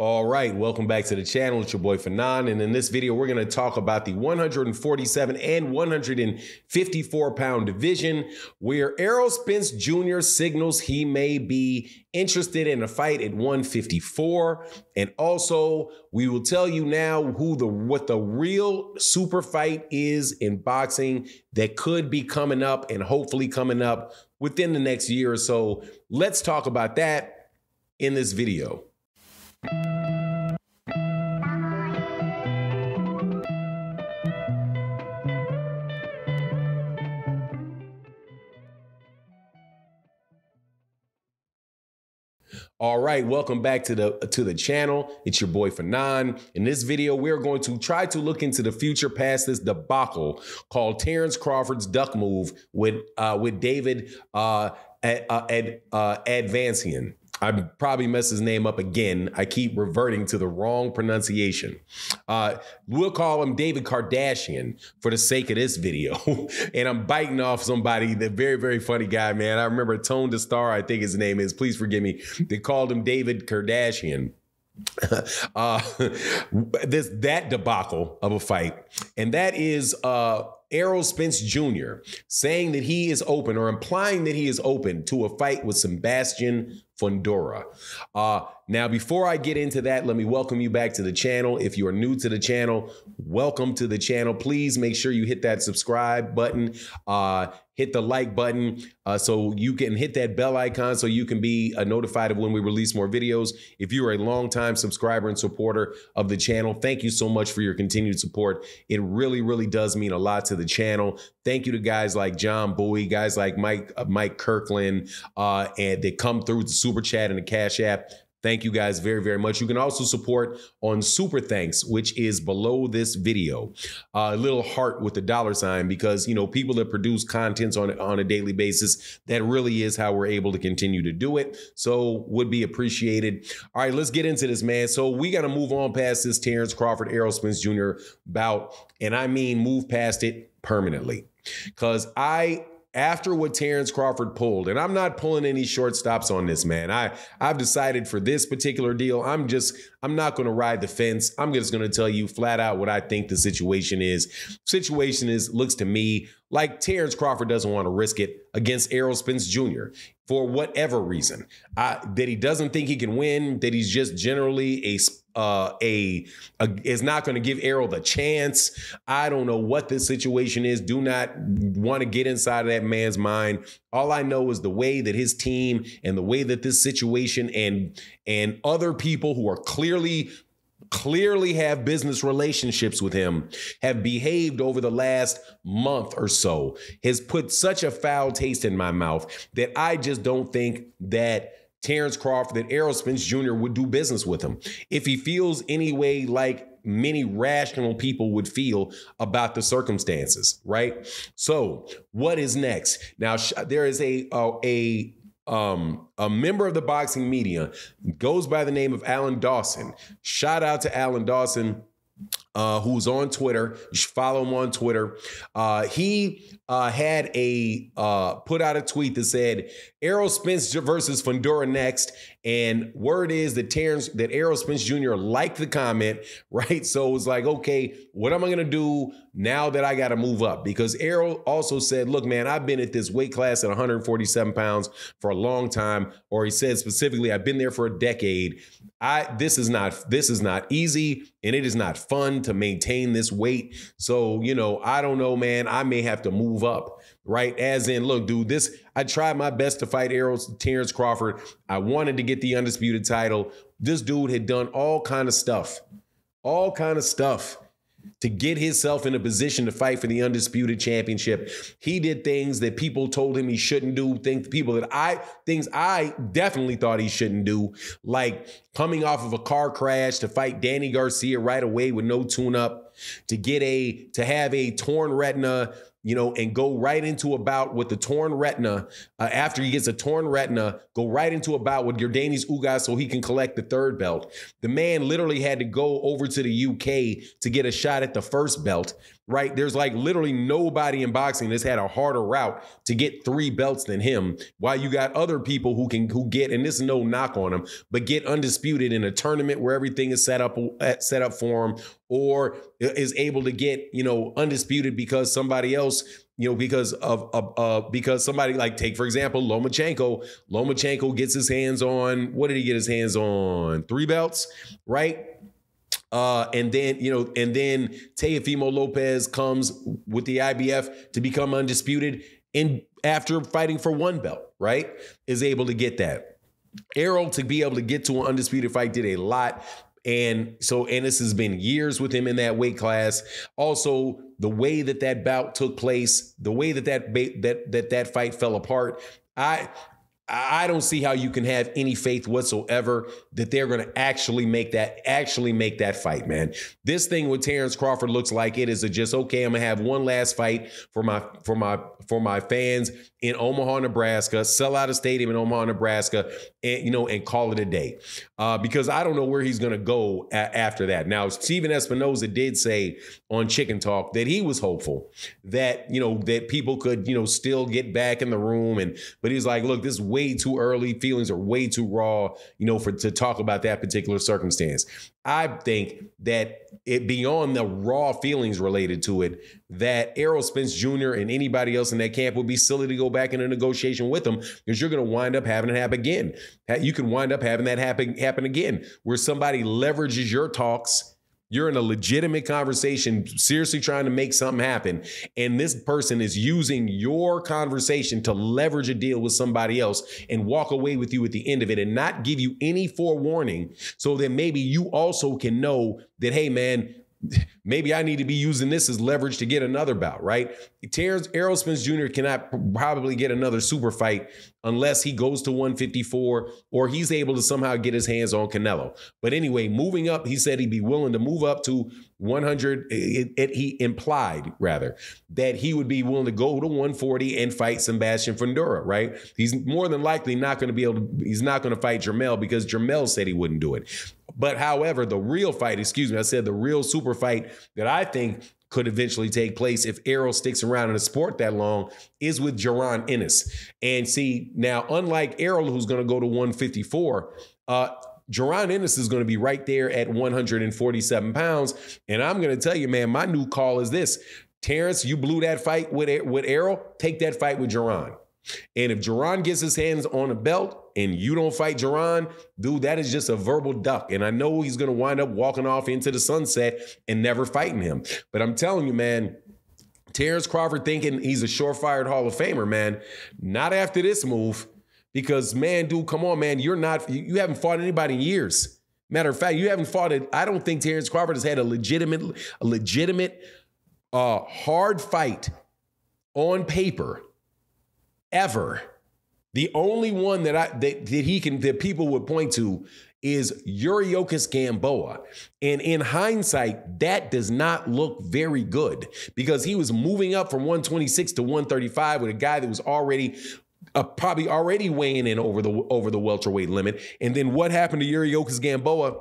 All right, welcome back to the channel. It's your boy Fanon, and in this video, we're going to talk about the 147 and 154 pound division, where Errol Spence Jr. signals he may be interested in a fight at 154, and also we will tell you now what the real super fight is in boxing that could be coming up and hopefully coming up within the next year or so. Let's talk about that in this video. All right, welcome back to the channel. It's your boy Fanon. In this video, we're going to try to look into the future past this debacle called Terence Crawford's duck move with David Advancian. I probably messed his name up again. I keep reverting to the wrong pronunciation. We'll call him David Kardashian for the sake of this video. And I'm biting off somebody, the very, very funny guy, man. I remember Tone the Star, I think his name is. Please forgive me. They called him David Kardashian. That debacle of a fight. And that is Errol Spence Jr. saying that he is open, or implying that he is open to a fight with Sebastian Fundura. Now, before I get into that, let me welcome you back to the channel. If you are new to the channel, welcome to the channel. Please make sure you hit that subscribe button, hit the like button, so you can hit that bell icon so you can be notified of when we release more videos. If you are a longtime subscriber and supporter of the channel, thank you so much for your continued support. It really, really does mean a lot to the channel. Thank you to guys like John Bowie, guys like Mike Kirkland, and they come through with the Super Chat and the Cash App. Thank you guys very, very much. You can also support on Super Thanks, which is below this video. A little heart with the $sign, because, you know, people that produce contents on a daily basis, that really is how we're able to continue to do it. So would be appreciated. All right, let's get into this, man. So we got to move on past this Terence Crawford, Errol Spence Jr. bout, and I mean move past it permanently. Because after what Terence Crawford pulled, and I'm not pulling any short stops on this, man. I've decided for this particular deal, I'm not going to ride the fence. I'm just going to tell you flat out what I think the situation is. Looks to me like Terence Crawford doesn't want to risk it against Errol Spence Jr. for whatever reason. That he doesn't think he can win, that he's just generally is not going to give Errol the chance. I don't know what this situation is. Do not want to get inside of that man's mind. All I know is the way that his team and the way that this situation and other people who are clearly have business relationships with him have behaved over the last month or so has put such a foul taste in my mouth that I just don't think that Terence Crawford, that Errol Spence Jr. would do business with him if he feels any way like many rational people would feel about the circumstances, right? So what is next? Now, there is a member of the boxing media, goes by the name of Alan Dawson. Shout out to Alan Dawson, who's on Twitter. You should follow him on Twitter. He had put out a tweet that said Errol Spence versus Fundura next, and word is that Errol Spence Jr. liked the comment, right? So it was like, okay, what am I gonna do now that I got to move up? Because Errol also said, look, man, I've been at this weight class at 147 pounds for a long time, or he said specifically, I've been there for a decade. This is not easy, and it is not fun to maintain this weight. So, you know, I don't know, man, I may have to move up, right? As in, look, dude, I tried my best to fight Terence Crawford. I wanted to get the undisputed title. This dude had done all kind of stuff to get himself in a position to fight for the undisputed championship. He did things that people told him he shouldn't do, things I definitely thought he shouldn't do, like coming off of a car crash to fight Danny Garcia right away with no tune-up, to have a torn retina and go right into a bout with the torn retina. After he gets a torn retina, go right into a bout with Yordenis Ugas so he can collect the third belt. The man literally had to go over to the UK to get a shot at the first belt, right? There's like literally nobody in boxing that's had a harder route to get 3 belts than him, while you got other people who get, and this is no knock on them, but get undisputed in a tournament where everything is set up for him, or is able to get, undisputed because somebody else, because somebody, like, take, for example, Lomachenko. Lomachenko gets his hands on, what did he get his hands on? 3 belts, right? And then Teofimo Lopez comes with the IBF to become undisputed, and after fighting for 1 belt, right, is able to get that. Errol, to be able to get to an undisputed fight, did a lot. And so Ennis has been years with him in that weight class. Also, the way that bout took place, the way that fight fell apart, I don't see how you can have any faith whatsoever that they're going to actually make that fight, man. This thing with Terence Crawford looks like it is just, okay, I'm going to have one last fight for my fans in Omaha, Nebraska, sell out a stadium in Omaha, Nebraska, and call it a day. Because I don't know where he's going to go after that. Now, Steven Espinoza did say on Chicken Talk that he was hopeful that, that people could, still get back in the room. But he's like, look, this is way too early. Feelings are way too raw, to talk about that particular circumstance. I think that it, beyond the raw feelings related to it, that Errol Spence Jr. and anybody else in that camp would be silly to go back in a negotiation with them, because you're going to wind up having it happen again. You can wind up having that happen again, where somebody leverages your talks. You're in a legitimate conversation, seriously trying to make something happen, and this person is using your conversation to leverage a deal with somebody else and walk away with you at the end of it and not give you any forewarning, so that maybe you also can know that, hey, man, maybe I need to be using this as leverage to get another bout, right? Errol Spence Jr. cannot probably get another super fight unless he goes to 154 or he's able to somehow get his hands on Canelo. But anyway, moving up, he said he'd be willing to move up to 100. He implied, rather, that he would be willing to go to 140 and fight Sebastian Fundura, right? He's more than likely not going to be able to, he's not going to fight Jermell, because Jermell said he wouldn't do it. But however, the real fight, the real super fight that I think could eventually take place if Errol sticks around in the sport that long is with Jaron Ennis. And see, now, unlike Errol, who's going to go to 154, Jaron Ennis is going to be right there at 147 pounds. And I'm going to tell you, man, my new call is this. Terence, you blew that fight with Errol, take that fight with Jaron. And if Jaron gets his hands on a belt and you don't fight Jaron, dude, that is just a verbal duck. And I know he's going to wind up walking off into the sunset and never fighting him. But I'm telling you, man, Terence Crawford thinking he's a surefire Hall of Famer, man. Not after this move. Because, man, dude, come on, man. You haven't fought anybody in years. Matter of fact, you haven't fought it. I don't think Terence Crawford has had a legitimate hard fight on paper ever. The only one that people would point to is Yuriorkis Gamboa. And in hindsight, that does not look very good, because he was moving up from 126 to 135 with a guy that was probably already weighing in over the welterweight limit. And then what happened to Yuriorkis Gamboa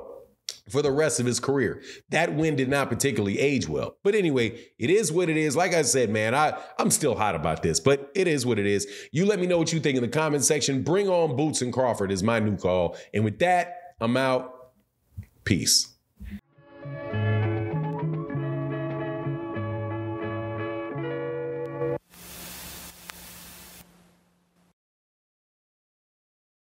for the rest of his career? That win did not particularly age well. But anyway, it is what it is. Like I said, man, I'm still hot about this, but it is what it is. You let me know what you think in the comment section. Bring on Boots and Crawford is my new call. And with that, I'm out. Peace.